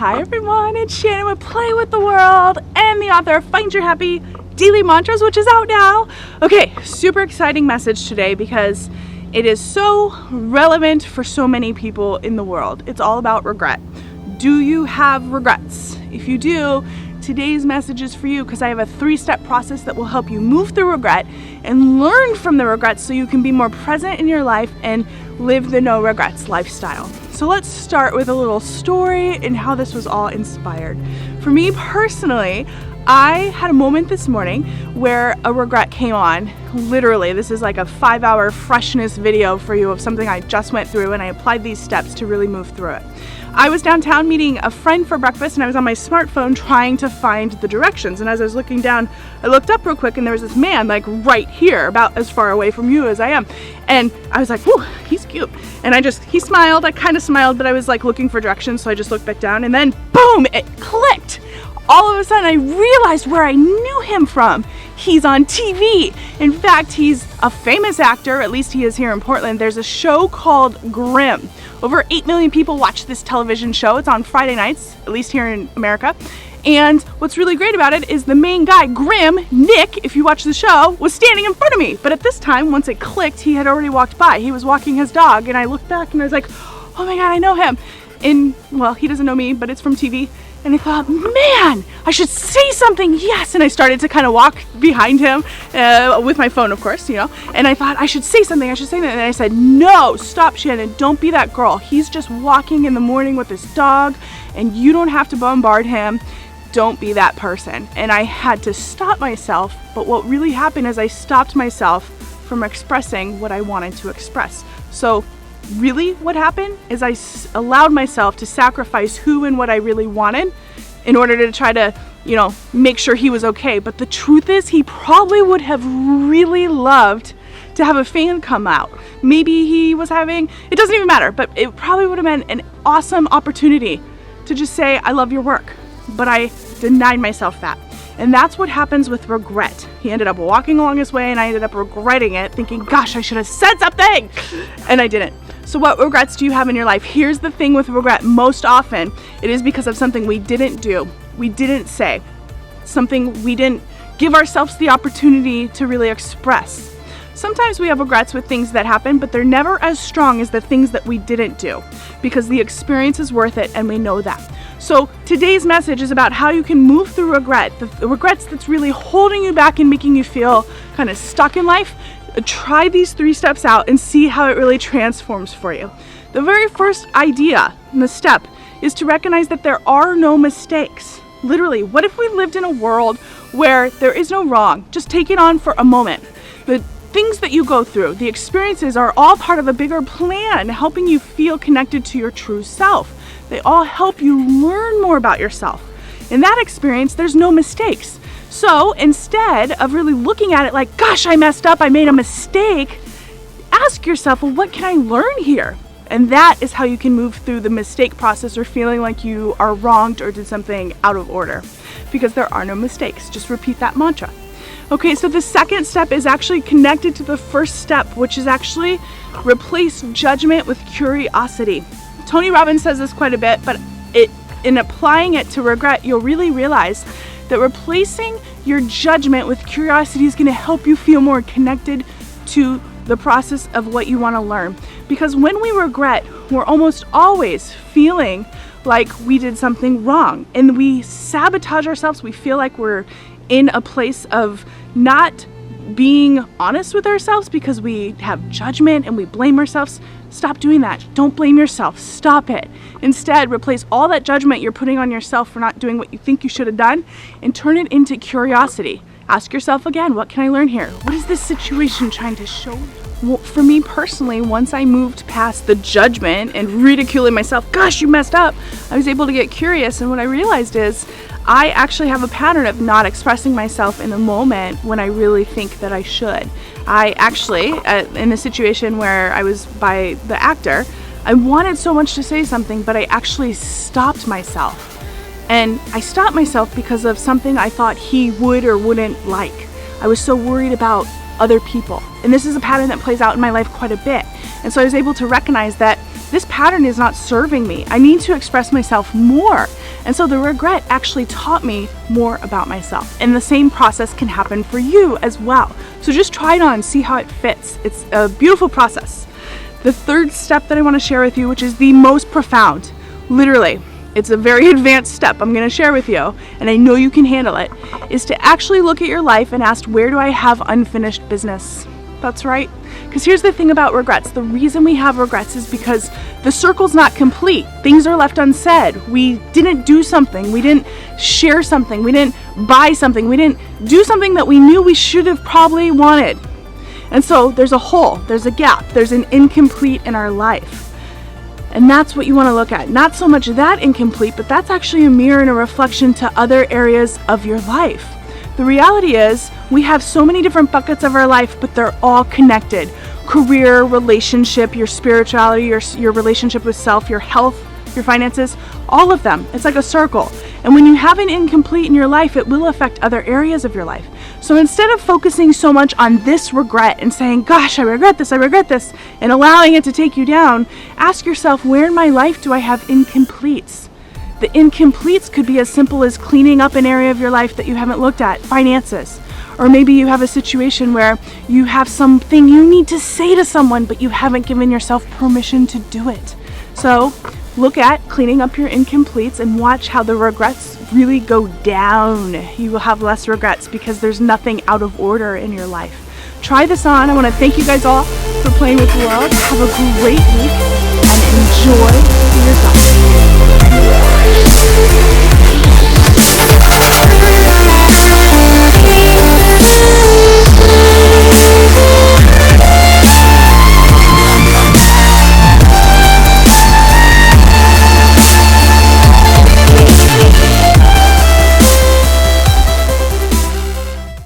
Hi everyone, it's Shannon with Play with the World and the author of Find Your Happy Daily Mantras, which is out now. Okay, super exciting message today because it is so relevant for so many people in the world. It's all about regret. Do you have regrets? If you do, today's message is for you because I have a 3-step process that will help you move through regret and learn from the regrets so you can be more present in your life and live the no regrets lifestyle. So let's start with a little story and how this was all inspired. For me personally, I had a moment this morning where a regret came on. Literally, this is like a 5-hour freshness video for you of something I just went through, and I applied these steps to really move through it. I was downtown meeting a friend for breakfast, and I was on my smartphone trying to find the directions. And as I was looking down, I looked up real quick, and there was this man like right here, about as far away from you as I am. And I was like, whew, he's cute. And he smiled, I kind of smiled, but I was like looking for directions, so I just looked back down, and then boom, it clicked. All of a sudden, I realized where I knew him from. He's on TV. In fact, he's a famous actor, at least he is here in Portland. There's a show called Grimm. Over 8 million people watch this television show. It's on Friday nights, at least here in America. And what's really great about it is the main guy, Grimm, Nick, if you watch the show, was standing in front of me. But at this time, once it clicked, he had already walked by. He was walking his dog, and I looked back and I was like, oh my God, I know him. And, well, he doesn't know me, but it's from TV. And I thought, man, I should say something, yes. And I started to kind of walk behind him with my phone, of course, you know. And I thought, I should say something. And I said, no, stop, Shannon, don't be that girl. He's just walking in the morning with his dog, and you don't have to bombard him. Don't be that person. And I had to stop myself. But what really happened is I stopped myself from expressing what I wanted to express. So really what happened is I allowed myself to sacrifice who and what I really wanted in order to try to, you know, make sure he was okay. But the truth is, he probably would have really loved to have a fan come out. Maybe he was having, it doesn't even matter, but it probably would have been an awesome opportunity to just say, I love your work. But I denied myself that. And that's what happens with regret. He ended up walking along his way, and I ended up regretting it, thinking, gosh, I should have said something, and I didn't. So what regrets do you have in your life? Here's the thing with regret. Most often, it is because of something we didn't do, we didn't say, something we didn't give ourselves the opportunity to really express. Sometimes we have regrets with things that happen, but they're never as strong as the things that we didn't do, because the experience is worth it, and we know that. So today's message is about how you can move through regret, the regrets that's really holding you back and making you feel kind of stuck in life. Try these 3 steps out and see how it really transforms for you. The very first idea and the step is to recognize that there are no mistakes. Literally, what if we lived in a world where there is no wrong? Just take it on for a moment. The things that you go through, the experiences are all part of a bigger plan, helping you feel connected to your true self. They all help you learn more about yourself. In that experience, there's no mistakes. So instead of really looking at it like, gosh, I messed up, I made a mistake, ask yourself, well, what can I learn here? And that is how you can move through the mistake process or feeling like you are wronged or did something out of order, because there are no mistakes. Just repeat that mantra. Okay, so the second step is actually connected to the first step, which is actually replace judgment with curiosity. Tony Robbins says this quite a bit, but in applying it to regret, you'll really realize that replacing your judgment with curiosity is going to help you feel more connected to the process of what you want to learn. Because when we regret, we're almost always feeling like we did something wrong, and we sabotage ourselves. We feel like we're in a place of not being honest with ourselves because we have judgment and we blame ourselves. Stop doing that. Don't blame yourself. Stop it. Instead, replace all that judgment you're putting on yourself for not doing what you think you should have done and turn it into curiosity. Ask yourself again, what can I learn here? What is this situation trying to show me? Well, for me personally, once I moved past the judgment and ridiculing myself, gosh, you messed up, I was able to get curious. And what I realized is I actually have a pattern of not expressing myself in the moment when I really think that I should. I actually, in a situation where I was by the actor, I wanted so much to say something, but I actually stopped myself. And I stopped myself because of something I thought he would or wouldn't like. I was so worried about other people. And this is a pattern that plays out in my life quite a bit. And so I was able to recognize that this pattern is not serving me. I need to express myself more. And so the regret actually taught me more about myself. And the same process can happen for you as well. So just try it on, see how it fits. It's a beautiful process. The third step that I want to share with you, which is the most profound, literally, it's a very advanced step I'm going to share with you, and I know you can handle it, is to actually look at your life and ask, where do I have unfinished business? That's right. Because here's the thing about regrets. The reason we have regrets is because the circle's not complete. Things are left unsaid. We didn't do something. We didn't share something. We didn't buy something. We didn't do something that we knew we should have probably wanted. And so there's a hole, there's a gap, there's an incomplete in our life. And that's what you want to look at. Not so much that incomplete, but that's actually a mirror and a reflection to other areas of your life. The reality is we have so many different buckets of our life, but they're all connected. Career, relationship, your spirituality, your relationship with self, your health, your finances, all of them. It's like a circle. And when you have an incomplete in your life, it will affect other areas of your life. So instead of focusing so much on this regret and saying, gosh, I regret this, and allowing it to take you down, ask yourself, where in my life do I have incompletes? The incompletes could be as simple as cleaning up an area of your life that you haven't looked at, finances. Or maybe you have a situation where you have something you need to say to someone, but you haven't given yourself permission to do it. So look at cleaning up your incompletes and watch how the regrets really go down. You will have less regrets because there's nothing out of order in your life. Try this on. I want to thank you guys all for playing with the world. Have a great week and enjoy yourself.